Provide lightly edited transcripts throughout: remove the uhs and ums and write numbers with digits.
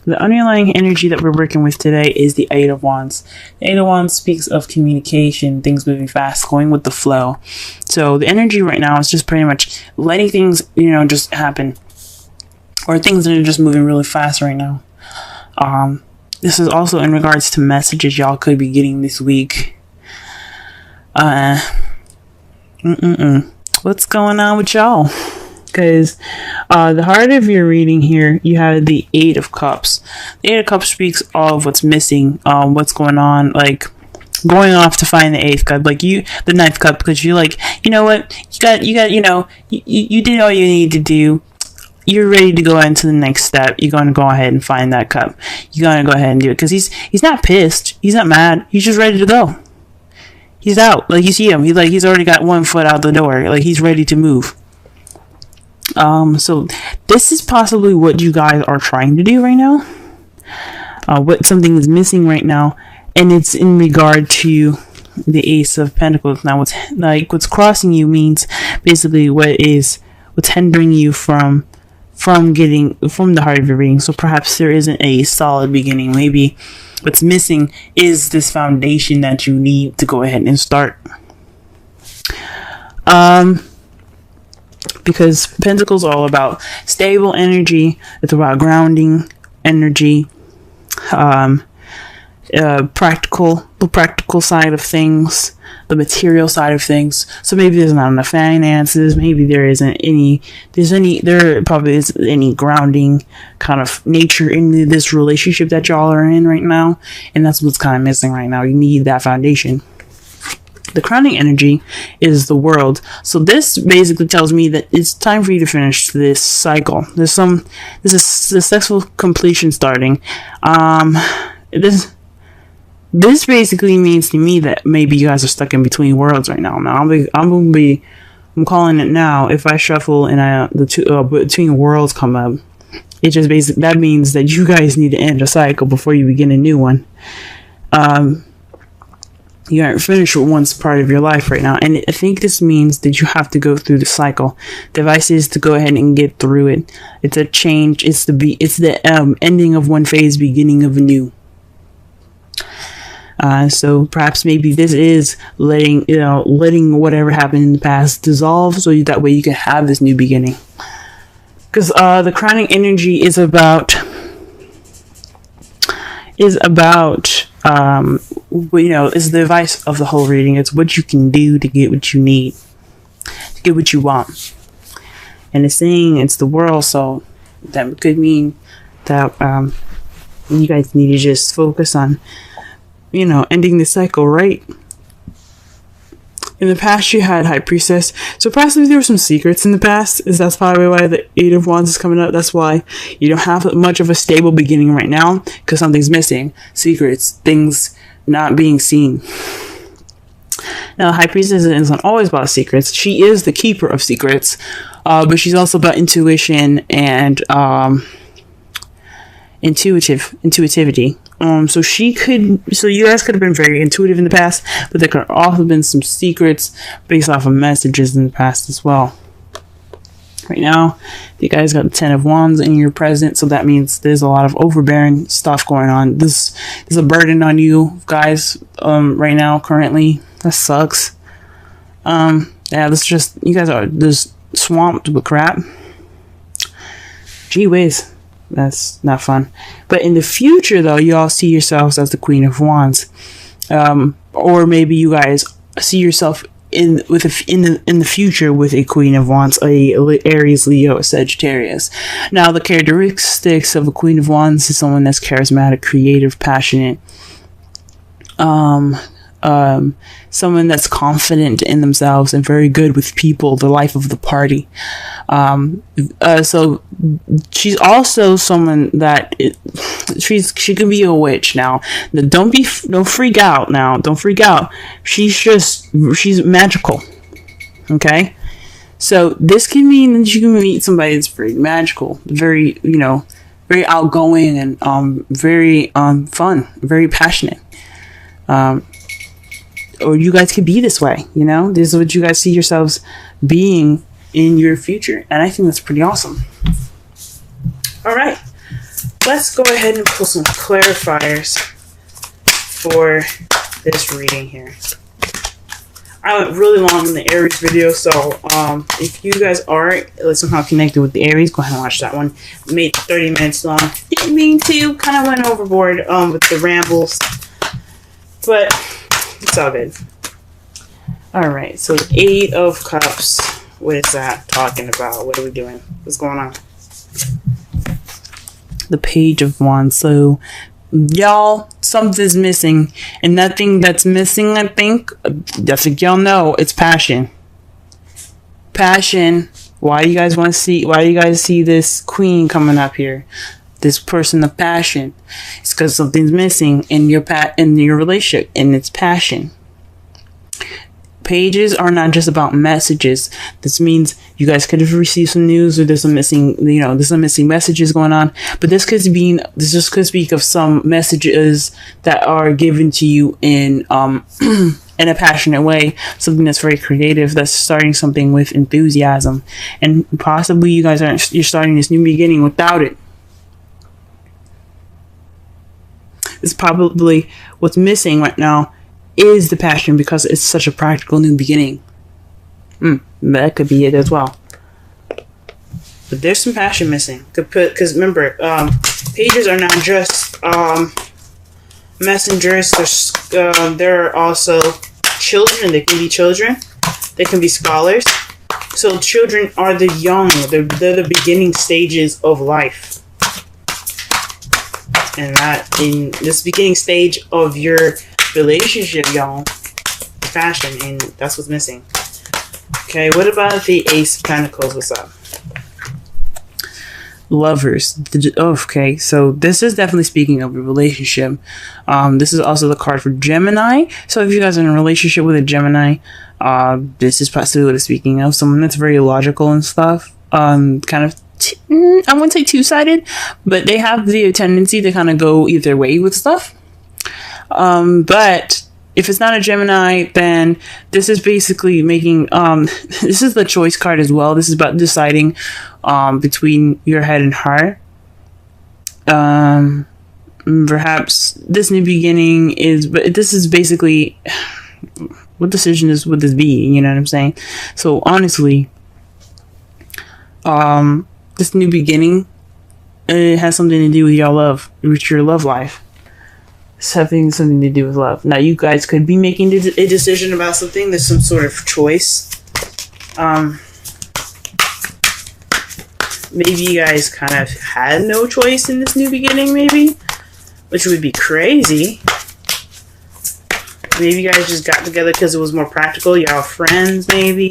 The underlying energy that we're working with today is the Eight of Wands. The Eight of Wands speaks of communication, things moving fast, going with the flow. So the energy right now is just pretty much letting things, just happen. Or things that are just moving really fast right now. This is also in regards to messages y'all could be getting this week. What's going on with y'all? Because the heart of your reading here, you have the Eight of Cups. The Eight of Cups speaks of what's missing, what's going on, like going off to find the eighth cup, like the ninth cup, because you're like, you know what, you did all you need to do. You're ready to go into the next step. You're going to go ahead and find that cup. You're going to go ahead and do it, because he's not pissed. He's not mad. He's just ready to go. He's out. Like, you see him. He's already got one foot out the door. Like, he's ready to move. So this is possibly what you guys are trying to do right now. What something is missing right now, and it's in regard to the Ace of Pentacles. Now, what's crossing you means basically what's hindering you from getting from the heart of your reading. So perhaps there isn't a solid beginning. Maybe what's missing is this foundation that you need to go ahead and start. Because Pentacles are all about stable energy. It's about grounding energy. The practical side of things, the material side of things. So maybe there's not enough finances. Maybe there probably isn't any grounding kind of nature in this relationship that y'all are in right now. And that's what's kind of missing right now. You need that foundation. The crowning energy is the World. So this basically tells me that it's time for you to finish this cycle. This is successful completion starting. This basically means to me that maybe you guys are stuck in between worlds right now. Now I'm calling it now. If I shuffle and the two between worlds come up, it just basically that means that you guys need to end a cycle before you begin a new one. You aren't finished with one part of your life right now, and I think this means that you have to go through the cycle. The advice is to go ahead and get through it. It's a change. It's the ending of one phase, beginning of a new. So perhaps maybe this is letting whatever happened in the past dissolve, so that way you can have this new beginning. Because the crowning energy is about is the advice of the whole reading. It's what you can do to get what you need, to get what you want. And it's saying it's the world, so that could mean that you guys need to just focus on, ending the cycle, right? In the past, you had High Priestess. So possibly there were some secrets in the past. That's probably why the Eight of Wands is coming up. That's why you don't have much of a stable beginning right now, because something's missing. Secrets, things not being seen. Now, High Priestess isn't always about secrets. She is the keeper of secrets, but she's also about intuition and intuitivity. So you guys could have been very intuitive in the past, but there could have also been some secrets based off of messages in the past as well. Right now, you guys got the Ten of Wands in your present, so that means there's a lot of overbearing stuff going on. There's a burden on you guys right now, currently. That sucks. You guys are just swamped with crap. Gee whiz. That's not fun. But in the future, though, you all see yourselves as the Queen of Wands, or maybe you guys see yourself in the future with a Queen of Wands, a Aries, Leo, Sagittarius. Now, the characteristics of a Queen of Wands is someone that's charismatic, creative, passionate. Someone that's confident in themselves and very good with people, the life of the party. So she's also someone that she can be a witch. Now, don't freak out. Now, don't freak out. She's magical. Okay, so this can mean that you can meet somebody that's very magical, very very outgoing and very fun, very passionate. Or you guys could be this way, this is what you guys see yourselves being in your future. And I think that's pretty awesome. All right. let's go ahead and pull some clarifiers for this reading here. I went really long in the Aries video, so if you guys are somehow connected with the Aries, go ahead and watch that one. Made 30 minutes long. Didn't mean to. Kind of went overboard with the rambles, but it's all good. All right, so the 8 of Cups. What is that talking about? What are we doing? What's going on? The Page of Wands. So, y'all, something's missing, and that thing that's missing, I think y'all know, it's passion. Passion. Why do you guys see this queen coming up here? This person of passion. It's because something's missing in your relationship, and it's passion. Pages are not just about messages. This means you guys could have received some news, or there's some missing messages going on. But this just could speak of some messages that are given to you in in a passionate way, something that's very creative, that's starting something with enthusiasm, and possibly you're starting this new beginning without it. It's probably what's missing right now is the passion, because it's such a practical new beginning. That could be it as well. But there's some passion missing. Because remember, pages are not just messengers. There are also children. They can be children. They can be scholars. So children are the young. They're the beginning stages of life. And that in this beginning stage of your relationship, y'all, passion, and that's what's missing. Okay, what about the Ace of Pentacles? What's up? Lovers. Okay, so this is definitely speaking of a relationship. This is also the card for Gemini. So if you guys are in a relationship with a Gemini, this is possibly what it's speaking of. Someone that's very logical and stuff. Kind of, I wouldn't say two-sided, but they have the tendency to kind of go either way with stuff. But if it's not a Gemini, then this is basically making, this is the choice card as well. This is about deciding, between your head and heart. Perhaps this new beginning but this is basically, what decision would this be? You know what I'm saying? So honestly, this new beginning, it has something to do with your love life. It's having something to do with love. Now, you guys could be making a decision about something. There's some sort of choice. Maybe you guys kind of had no choice in this new beginning, maybe, which would be crazy. Maybe you guys just got together because it was more practical. Y'all friends, maybe.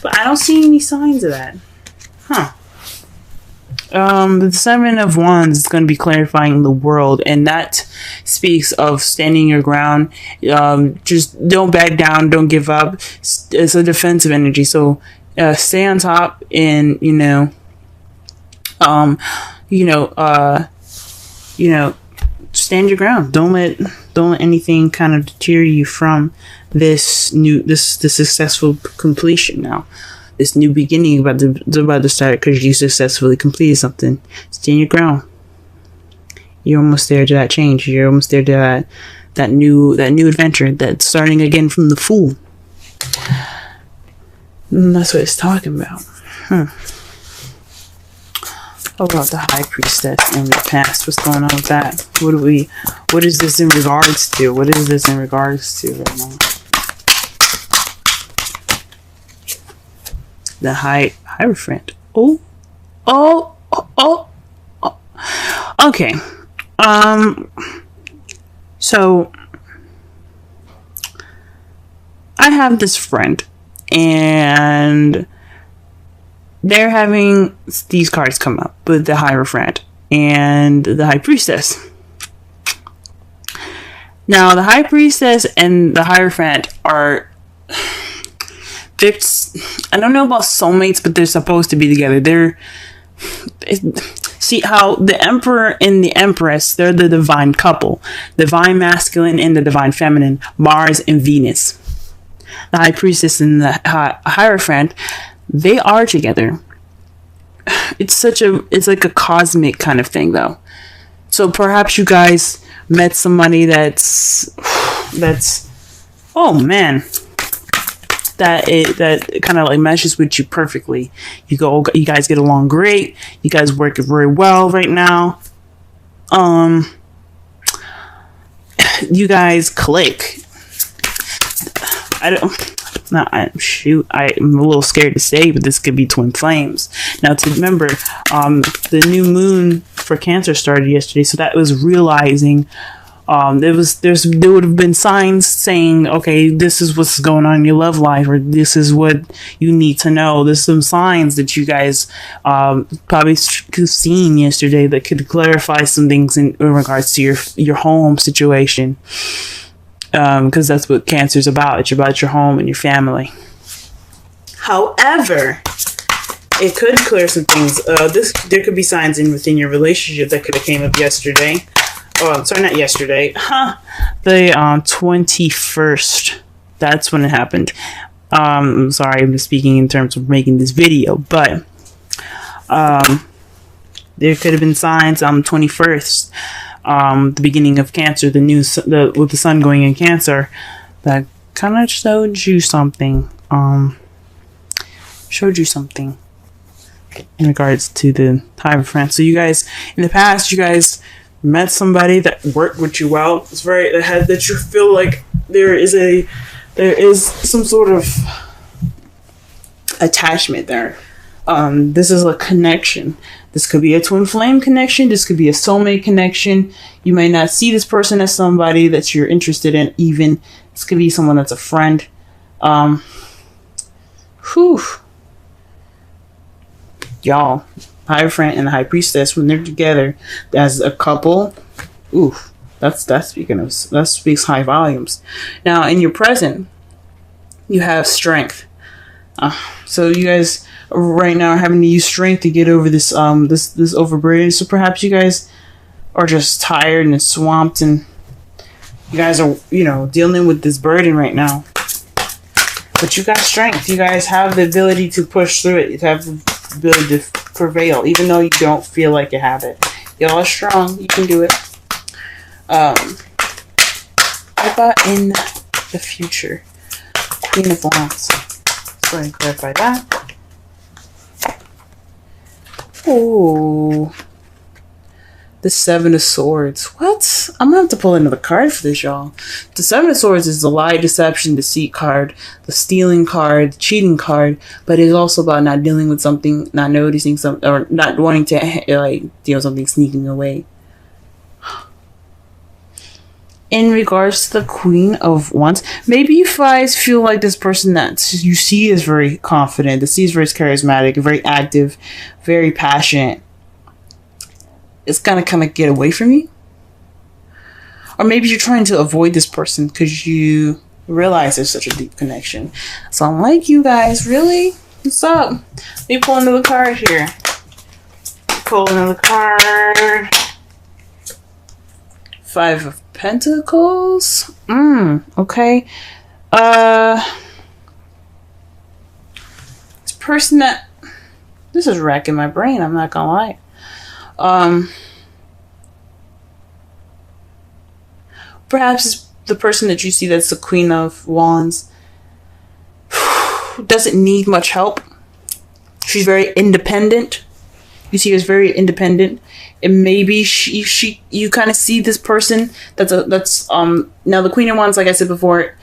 But I don't see any signs of that. Huh. The 7 of Wands is going to be clarifying the world, and that speaks of standing your ground. Just don't back down, don't give up. It's a defensive energy, so stay on top, and stand your ground. Don't let anything kind of deter you from this successful completion now. This new beginning about to start because you successfully completed something. Stand your ground. You're almost there to that change. You're almost there to that new adventure. That's starting again from the Fool. And that's what it's talking about. What about the High Priestess in the past? What's going on with that? What is this in regards to? What is this in regards to right now? The Hierophant. Oh. Okay. So I have this friend, and they're having these cards come up with the Hierophant and the High Priestess. Now, the High Priestess and the Hierophant are, I don't know about soulmates, but they're supposed to be together. See how the Emperor and the Empress, they're the divine couple. Divine masculine and the divine feminine. Mars and Venus. The High Priestess and the Hierophant, they are together. It's like a cosmic kind of thing, though. So perhaps you guys met somebody that's oh man, that kind of like meshes with you perfectly. You guys get along great. You guys work very well right now. You guys click. I'm a little scared to say, but this could be twin flames. Now, to remember, the new moon for Cancer started yesterday, so that was realizing. There would have been signs saying, okay, this is what's going on in your love life, or this is what you need to know. There's some signs that you guys probably could have seen yesterday that could clarify some things in regards to your home situation. Because that's what Cancer's about. It's about your home and your family. However, it could clear some things. There could be signs within your relationship that could have came up yesterday. Oh, sorry, not yesterday. The 21st. That's when it happened. I'm sorry, I'm just speaking in terms of making this video, but there could have been signs on the 21st. The beginning of Cancer, with the sun going in Cancer, that kind of showed you something. In regards to the Hierophant. So you guys, in the past, you guys met somebody that worked with you well. It's that you feel like there is some sort of attachment there. This is a connection. This could be a twin flame connection. This could be a soulmate connection. You may not see this person as somebody that you're interested in. Even this could be someone that's a friend. Y'all, Hierophant and the High Priestess, when they're together as a couple, that speaks high volumes. Now, in your present, you have strength. So you guys right now are having to use strength to get over this overburden. So perhaps you guys are just tired and swamped, and you guys are dealing with this burden right now. But you got strength. You guys have the ability to push through it. You have the ability to prevail, even though you don't feel like you have it. Y'all are strong. You can do it. What about in the future? Queen of Wands. Let's go ahead and clarify that. Oh, the Seven of Swords. What? I'm gonna have to pull another card for this, y'all. The Seven of Swords is the lie, deception, deceit card, the stealing card, the cheating card, but it's also about not dealing with something, not noticing something, or not wanting to deal with something sneaking away. In regards to the Queen of Wands, maybe you guys feel like this person that you see is very confident, that sees very charismatic, very active, very passionate, it's gonna kind of get away from you. Or maybe you're trying to avoid this person because you realize there's such a deep connection. So I'm like, you guys, really? What's up? Let me pull another card here. Pull another card. Five of Pentacles. Okay. This person that... This is racking my brain, I'm not gonna lie. Perhaps it's the person that you see that's the Queen of Wands doesn't need much help. She's very independent. You see her as very independent. And maybe you kind of see this person that's now the Queen of Wands, like I said before,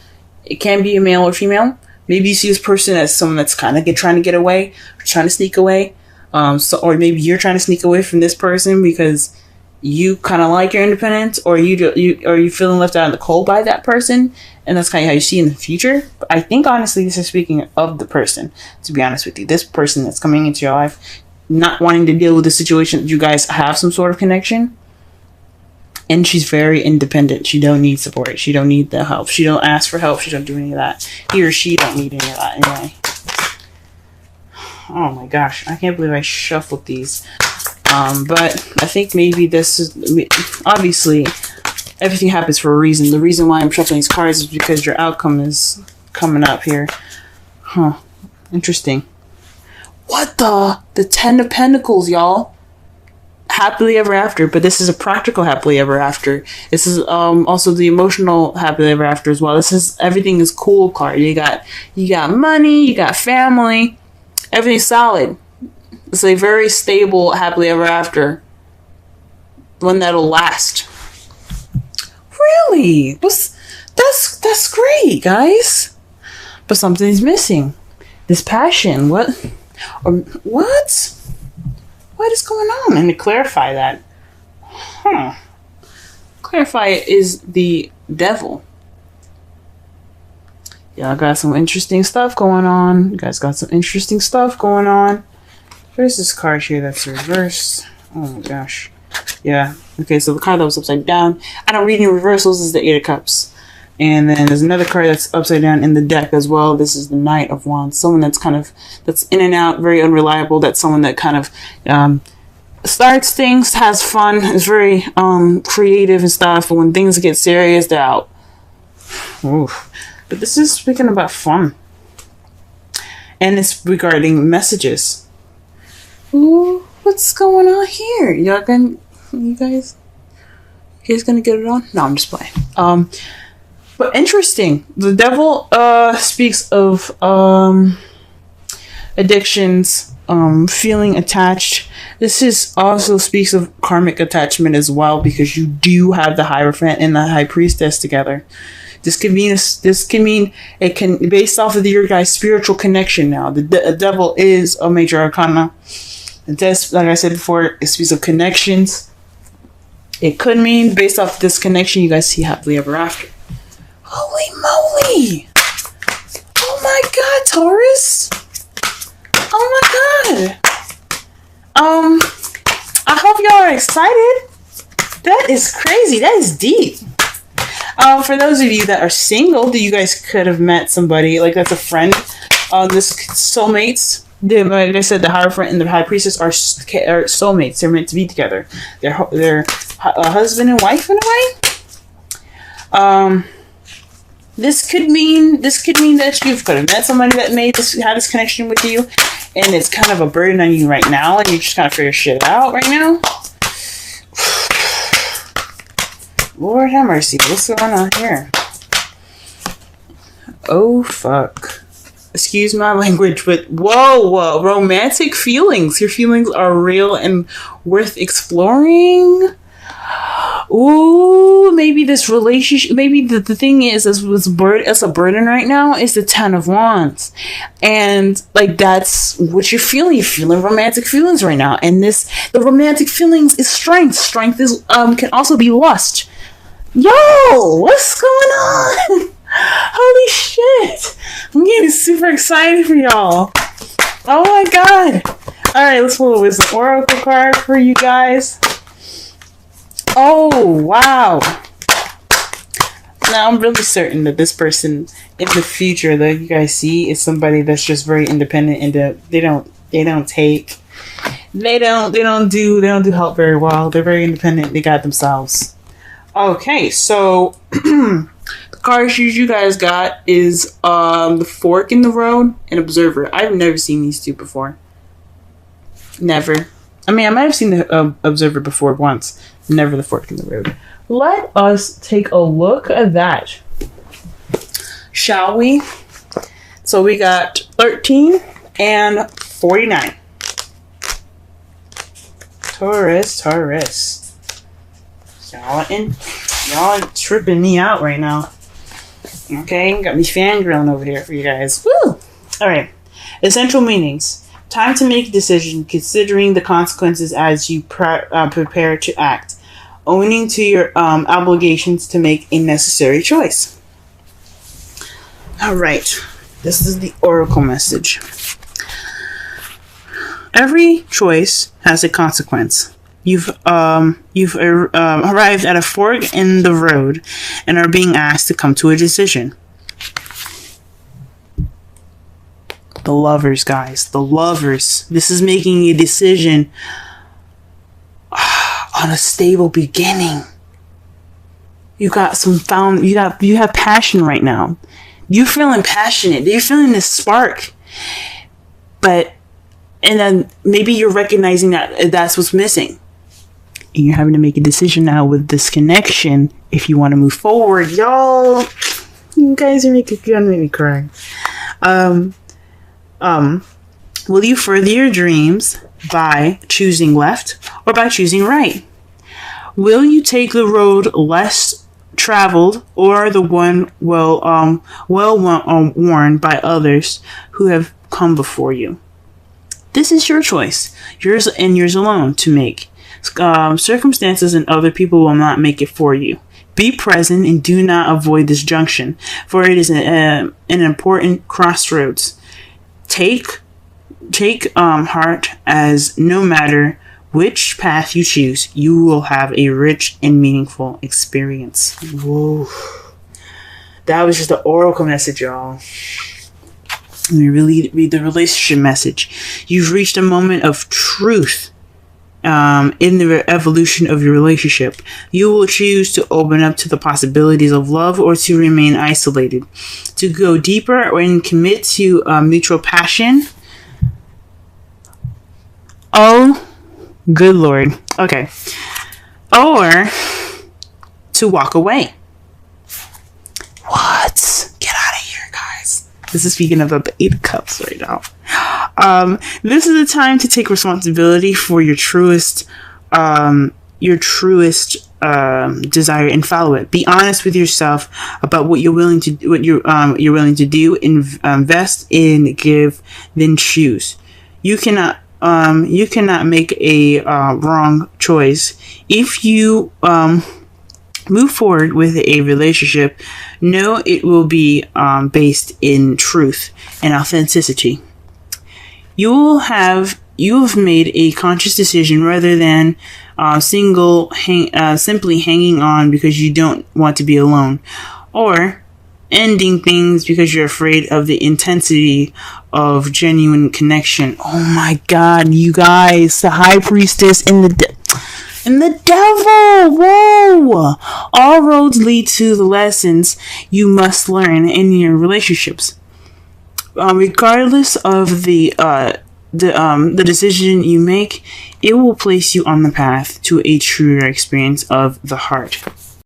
it can be a male or female. Maybe you see this person as someone that's kind of trying to get away, or trying to sneak away. Or maybe you're trying to sneak away from this person because you kind of like your independence, or you feeling left out in the cold by that person, and that's kind of how you see in the future. But I think honestly, this is speaking of the person. To be honest with you, this person that's coming into your life, not wanting to deal with the situation that you guys have some sort of connection, and she's very independent. She don't need support. She don't need the help. She don't ask for help. She don't do any of that. He or she don't need any of that anyway. Oh my gosh, I can't believe I shuffled these. But I think maybe this is... Obviously, everything happens for a reason. The reason why I'm shuffling these cards is because your outcome is coming up here. Huh. Interesting. What the? The Ten of Pentacles, y'all. happily ever after, but this is a practical happily ever after. This is also the emotional happily ever after as well. This is everything is cool card. You got money, you got family, everything's solid. It's a very stable happily ever after, one that'll last. Really? That's great, guys. But something's missing. This passion. What? What is going on? And to clarify that, clarify it is the devil. Y'all got some interesting stuff going on. You guys got some interesting stuff going on. There's this card here that's reversed. Oh my gosh. Yeah. Okay, so the card that was upside down, I don't read any reversals, is the Eight of Cups. And then there's another card that's upside down in the deck as well. This is the Knight of Wands. Someone that's that's in and out, very unreliable. That's someone that kind of starts things, has fun, is very creative and stuff. But when things get serious, they're out. Oof. But this is speaking about fun. And it's regarding messages. Ooh, what's going on here? You guys gonna get it on? No, I'm just playing. But interesting. The devil speaks of addictions, feeling attached. This is also speaks of karmic attachment as well, because you do have the Hierophant and the High Priestess together. This can mean it can, based off of your guys' spiritual connection now. The devil is a major arcana. It does, like I said before, it speaks of connections. It could mean, based off this connection, you guys see happily ever after. Holy moly! Oh my god, Taurus! Oh my god! I hope y'all are excited. That is crazy. That is deep. For those of you that are single, that you guys could have met somebody, like that's a friend. This soulmates. Like I said, the Hierophant and the High Priestess are soulmates. They're meant to be together. They're husband and wife in a way. This could mean that you could have met somebody that had this connection with you, and it's kind of a burden on you right now, and you just kind of figure shit out right now. Lord have mercy, what's going on here? Oh fuck. Excuse my language, but whoa, romantic feelings. Your feelings are real and worth exploring. Ooh, maybe this relationship, maybe the thing is, as a burden right now, is the Ten of Wands. And like, that's what you're feeling. You're feeling romantic feelings right now. And the romantic feelings is strength. Strength is, can also be lust. Yo, what's going on? Holy shit. I'm getting super excited for y'all. Oh my god. Alright, let's pull a Wisdom Oracle card for you guys. Oh, wow. Now, I'm really certain that this person in the future that you guys see is somebody that's just very independent, and they don't do help very well. They're very independent. They got themselves. Okay, so the cards you guys got is the Fork in the Road and Observer. I've never seen these two before. Never. I mean, I might have seen the Observer before once. Never the Fork in the Road. Let us take a look at that, shall we? So we got 13 and 49. Taurus. Y'all tripping me out right now. Okay, got me fangirling over here for you guys. Woo! Alright. Essential meanings. Time to make a decision, considering the consequences as you prepare to act. Owning to your obligations to make a necessary choice. Alright. This is the Oracle message. Every choice has a consequence. You've arrived at a fork in the road and are being asked to come to a decision. The Lovers, guys. The Lovers. This is making a decision on a stable beginning. You have passion right now. You're feeling passionate. You're feeling this spark. And then maybe you're recognizing that that's what's missing. And you're having to make a decision now with this connection if you want to move forward. Y'all, you guys are gonna make me cry. Will you further your dreams by choosing left or by choosing right? Will you take the road less traveled or the one worn by others who have come before you? This is your choice, yours and yours alone to make. Circumstances and other people will not make it for you. Be present and do not avoid this junction, for it is an important crossroads. Take heart, as no matter which path you choose, you will have a rich and meaningful experience. Whoa. That was just the oracle message, y'all. Let me really read the relationship message. You've reached a moment of truth in the evolution of your relationship. You will choose to open up to the possibilities of love or to remain isolated, to go deeper and commit to mutual passion. Oh, good Lord. Okay. Or to walk away. What? Get out of here, guys. This is speaking of the 8 of Cups right now. This is the time to take responsibility for your truest desire and follow it. Be honest with yourself about what you're willing to do. Invest in, give, then choose. You cannot make a wrong choice. If you move forward with a relationship, know it will be based in truth and authenticity. You have made a conscious decision rather than simply hanging on because you don't want to be alone, or ending things because you're afraid of the intensity of genuine connection. Oh my God, you guys, the High Priestess and the devil. Whoa! All roads lead to the lessons you must learn in your relationships. Regardless of the decision you make, it will place you on the path to a truer experience of the heart.